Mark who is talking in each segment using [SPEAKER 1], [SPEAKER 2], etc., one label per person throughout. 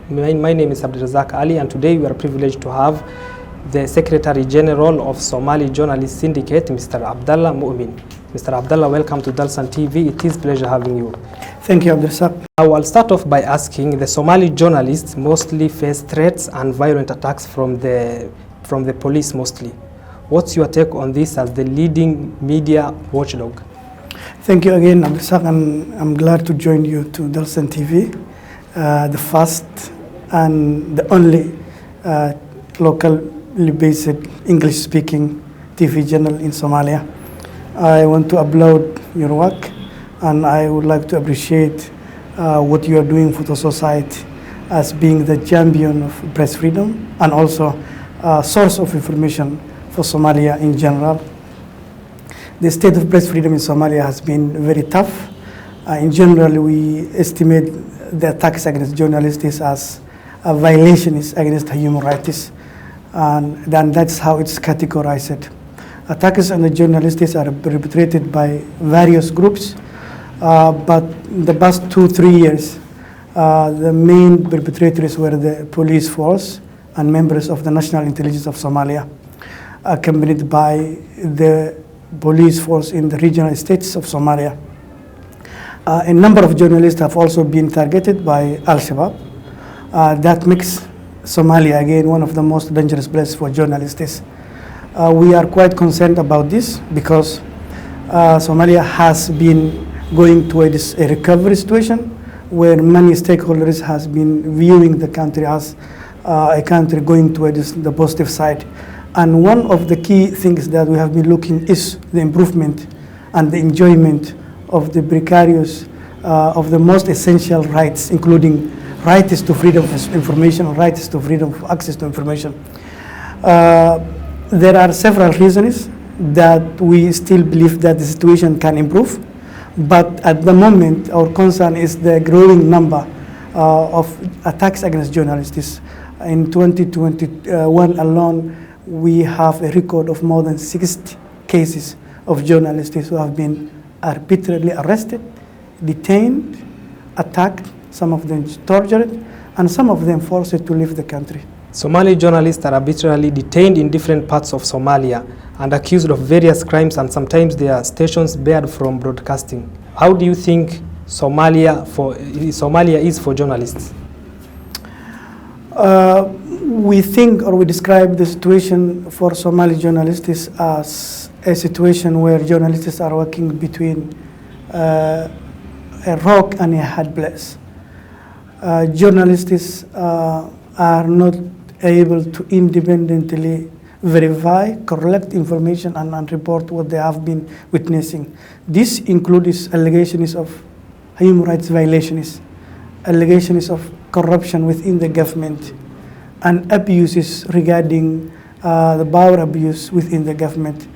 [SPEAKER 1] My name is Abdalla Ali, and today we are privileged to have the Secretary General of Somali Journalist Syndicate, Mr. Abdalla Mumin. Mr. Abdalla, welcome to Dalsan TV. It is a pleasure having you.
[SPEAKER 2] Thank you, Abdalla.
[SPEAKER 1] I'll start off by asking, the Somali journalists mostly face threats and violent attacks from the police mostly. What's your take on this as the leading media watchdog?
[SPEAKER 2] Thank you again, Abdalla, and I'm glad to join you to Dalsan TV, the first and the only locally based English-speaking TV channel in Somalia. I want to applaud your work, and I would like to appreciate what you are doing for the society as being the champion of press freedom and also a source of information for Somalia in general. The state of press freedom in Somalia has been very tough. In general, we estimate the attacks against journalists as a violations against human rights, and then that's how it's categorized. Attacks on the journalists are perpetrated by various groups, but in the past 2-3 years, the main perpetrators were the police force and members of the National Intelligence of Somalia, accompanied by the police force in the regional states of Somalia. A number of journalists have also been targeted by Al-Shabaab. That makes Somalia, again, one of the most dangerous places for journalists. We are quite concerned about this because Somalia has been going towards a recovery situation where many stakeholders has been viewing the country as a country going towards the positive side. And one of the key things that we have been looking is the improvement and the enjoyment of the precarious, of the most essential rights, including rights to freedom of information, rights to freedom of access to information. There are several reasons that we still believe that the situation can improve, but at the moment our concern is the growing number of attacks against journalists. In 2021 alone, we have a record of more than 60 cases of journalists who have been arbitrarily arrested, detained, attacked, some of them tortured, and some of them forced to leave the country.
[SPEAKER 1] Somali journalists are arbitrarily detained in different parts of Somalia and accused of various crimes, and sometimes their stations barred from broadcasting. How do you think Somalia is for journalists?
[SPEAKER 2] We think, or we describe the situation for Somali journalists as a situation where journalists are working between a rock and a hard place. Journalists are not able to independently verify, collect information, and report what they have been witnessing. This includes allegations of human rights violations, allegations of corruption within the government, and abuses regarding the power abuse within the government,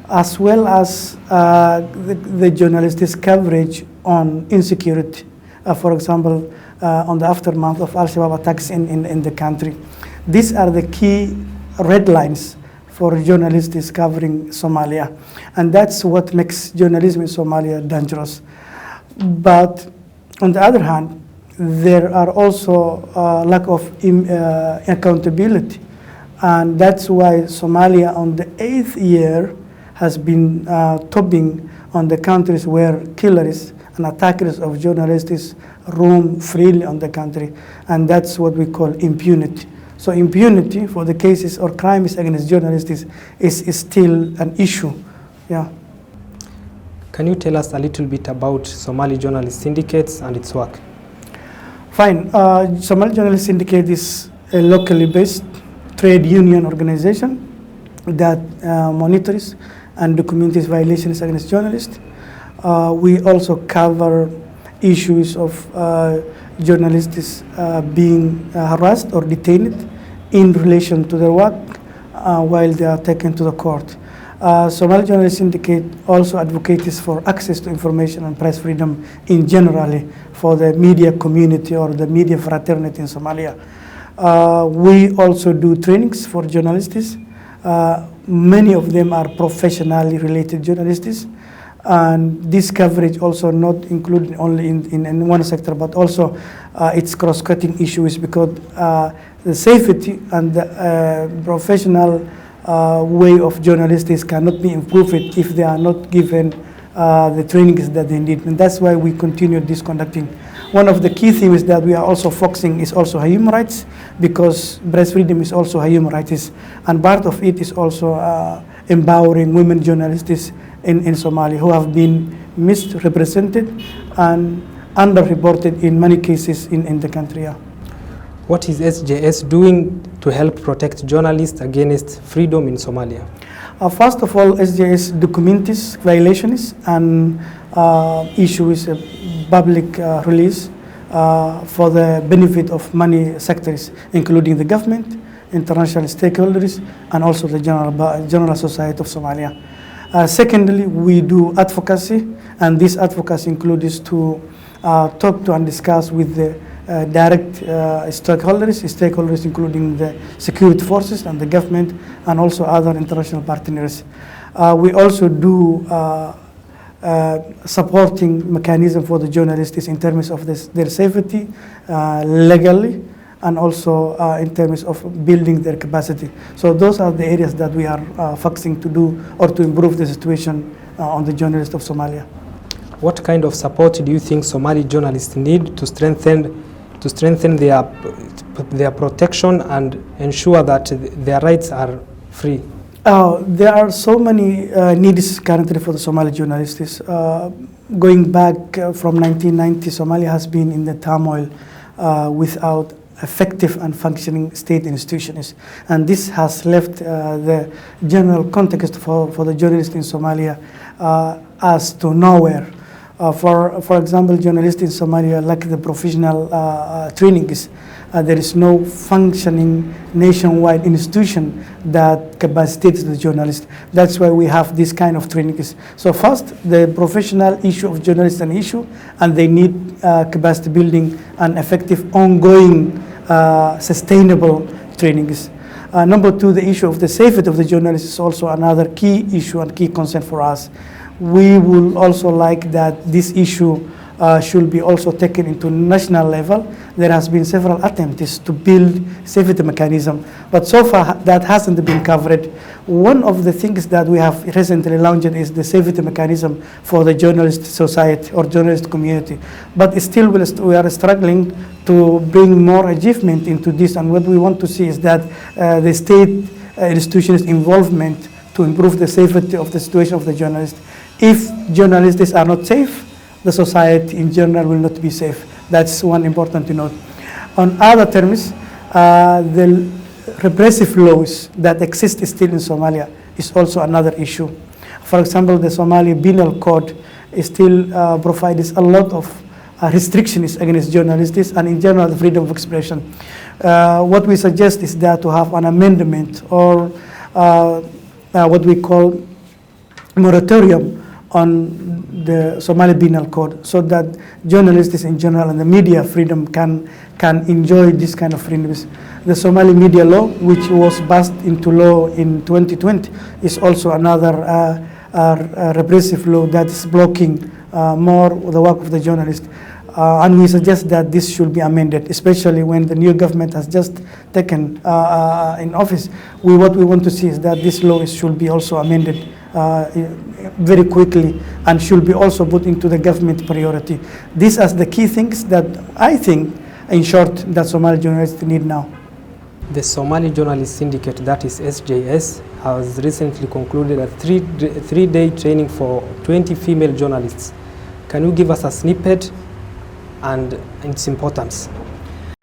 [SPEAKER 2] as well as the journalists' coverage on insecurity. For example, on the aftermath of Al-Shabaab attacks in the country. These are the key red lines for journalists covering Somalia, and that's what makes journalism in Somalia dangerous. But on the other hand, there are also lack of accountability, and that's why Somalia on the 8th year has been topping on the countries where killers and attackers of journalists roam freely on the country, and that's what we call impunity. So impunity for the cases or crimes against journalists is still an issue. Yeah.
[SPEAKER 1] Can you tell us a little bit about Somali Journalist Syndicates and its work?
[SPEAKER 2] Fine. Somali Journalist Syndicate is a locally based trade union organization that monitors and documents violations against journalists. We also cover issues of journalists being harassed or detained in relation to their work while they are taken to the court. Somali Journalist Syndicate also advocates for access to information and press freedom in general for the media community or the media fraternity in Somalia. We also do trainings for journalists. Many of them are professionally related journalists, And this coverage also not included only in one sector, but also its cross-cutting issues, because the safety and the professional way of journalists cannot be improved if they are not given the trainings that they need. And that's why we continue this conducting. One of the key themes that we are also focusing is also human rights, because press freedom is also a human rights, and part of it is also empowering women journalists in Somalia who have been misrepresented and underreported in many cases in the country. Yeah.
[SPEAKER 1] What is SJS doing to help protect journalists against freedom in Somalia?
[SPEAKER 2] First of all, SJS documents violations and issues public release for the benefit of many sectors, including the government, international stakeholders, and also the general society of Somalia. Secondly, we do advocacy, and this advocacy includes to talk to and discuss with the direct stakeholders including the security forces and the government, and also other international partners. We also do supporting mechanism for the journalists in terms of their safety legally, and also in terms of building their capacity. So those are the areas that we are focusing to do or to improve the situation on the journalists of Somalia.
[SPEAKER 1] What kind of support do you think Somali journalists need to strengthen their protection and ensure that their rights are free?
[SPEAKER 2] There are so many needs currently for the Somali journalists. Going back from 1990, Somalia has been in the turmoil without effective and functioning state institutions. And this has left the general context for the journalists in Somalia as to nowhere. For example, journalists in Somalia lack the professional trainings. There is no functioning nationwide institution that capacitates the journalists. That's why we have this kind of trainings. So first, the professional issue of journalists is an issue, and they need capacity building and effective, ongoing, sustainable trainings. Number two, the issue of the safety of the journalists is also another key issue and key concern for us. We will also like that this issue should be also taken into national level. There has been several attempts to build safety mechanism, but so far that hasn't been covered. One of the things that we have recently launched is the safety mechanism for the journalist society or journalist community, but still we are struggling to bring more achievement into this, and what we want to see is that the state institutions' involvement to improve the safety of the situation of the journalists. If journalists are not safe, the society in general will not be safe. That's one important to note. On other terms, the repressive laws that exist still in Somalia is also another issue. For example, the Somali Penal Code still provides a lot of restrictions against journalists and in general the freedom of expression. What we suggest is that to have an amendment or what we call moratorium on the Somali Penal Code, so that journalists in general and the media freedom can enjoy this kind of freedoms. The Somali media law, which was passed into law in 2020, is also another repressive law that is blocking more the work of the journalists. And we suggest that this should be amended, especially when the new government has just taken in office. What we want to see is that this law should be also amended very quickly and should be also put into the government priority. These are the key things that I think, in short, that Somali journalists need now.
[SPEAKER 1] The Somali Journalist Syndicate, that is SJS, has recently concluded a three-day training for 20 female journalists. Can you give us a snippet and its importance?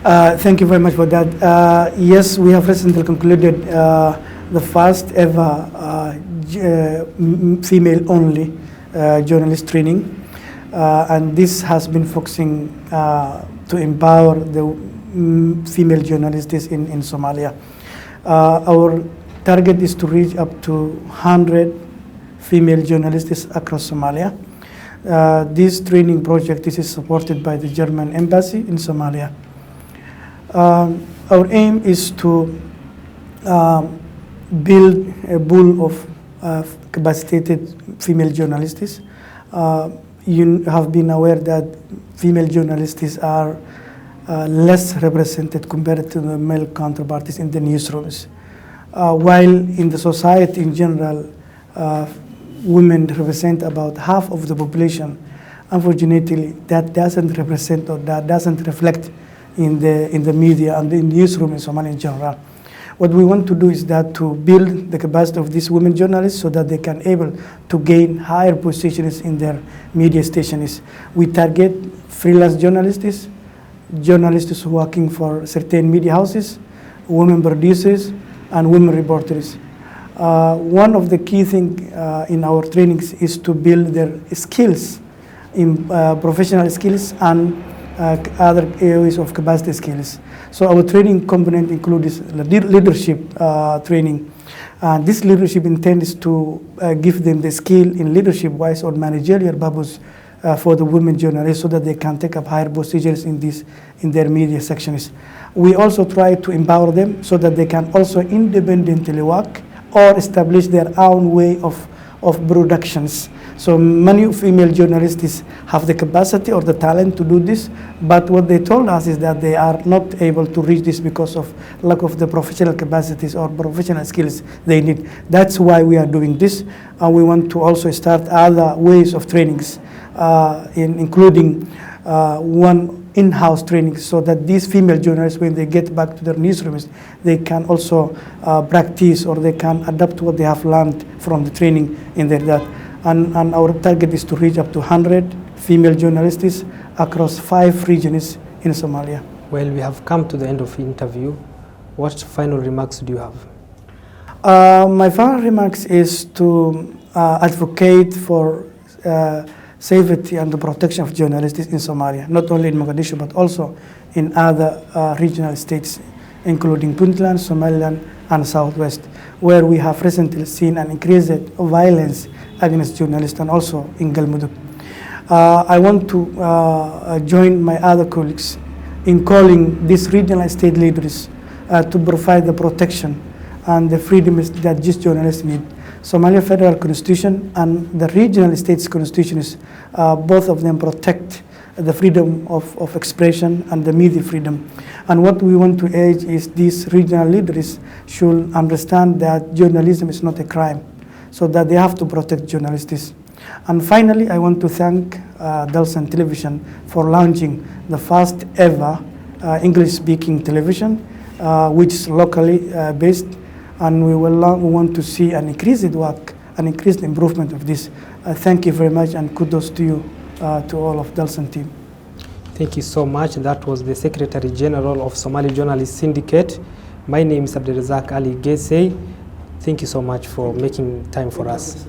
[SPEAKER 2] Thank you very much for that. Yes, we have recently concluded the first ever female-only journalist training, and this has been focusing to empower the female journalists in Somalia. Our target is to reach up to 100 female journalists across Somalia. This training project is supported by the German embassy in Somalia. Our aim is to build a pool of capacitated female journalists You have been aware that female journalists are less represented compared to the male counterparts in the newsrooms. While in the society in general, women represent about half of the population, unfortunately, that doesn't represent or that doesn't reflect in the media and the newsroom in Somalia in general. What we want to do is that to build the capacity of these women journalists so that they can able to gain higher positions in their media stations. We target freelance journalists, journalists working for certain media houses, women producers, and women reporters. One of the key things in our trainings is to build their skills, in professional skills and other areas of capacity skills. So our training component includes leadership training. This leadership intends to give them the skill in leadership-wise or managerial purpose for the women journalists so that they can take up higher positions in their media sections. We also try to empower them so that they can also independently work or establish their own way of productions. So many female journalists have the capacity or the talent to do this, but what they told us is that they are not able to reach this because of lack of the professional capacities or professional skills they need. That's why we are doing this, and we want to also start other ways of trainings, including one in-house training so that these female journalists, when they get back to their newsrooms, they can also practice or they can adapt what they have learned from the training in their And our target is to reach up to 100 female journalists across 5 regions in Somalia.
[SPEAKER 1] Well, we have come to the end of the interview. What final remarks do you have?
[SPEAKER 2] My final remarks is to advocate for safety and the protection of journalists in Somalia, not only in Mogadishu, but also in other regional states, including Puntland, Somaliland, and Southwest, where we have recently seen an increased violence against journalists, and also in Galmudug. I want to join my other colleagues in calling these regional state leaders to provide the protection and the freedoms that these journalists need. Somalia Federal Constitution and the regional states constitutions, both of them protect the freedom of expression and the media freedom. And what we want to urge is these regional leaders should understand that journalism is not a crime, so that they have to protect journalists. And finally, I want to thank Dalsan Television for launching the first ever English-speaking television, which is locally based, and we want to see an increased work, an increased improvement of this. Thank you very much, and kudos to you, to all of Dalsan team.
[SPEAKER 1] Thank you so much. That was the Secretary General of Somali Journalists Syndicate. My name is Abdalla Ali Gesey. Thank you so much for making time for us.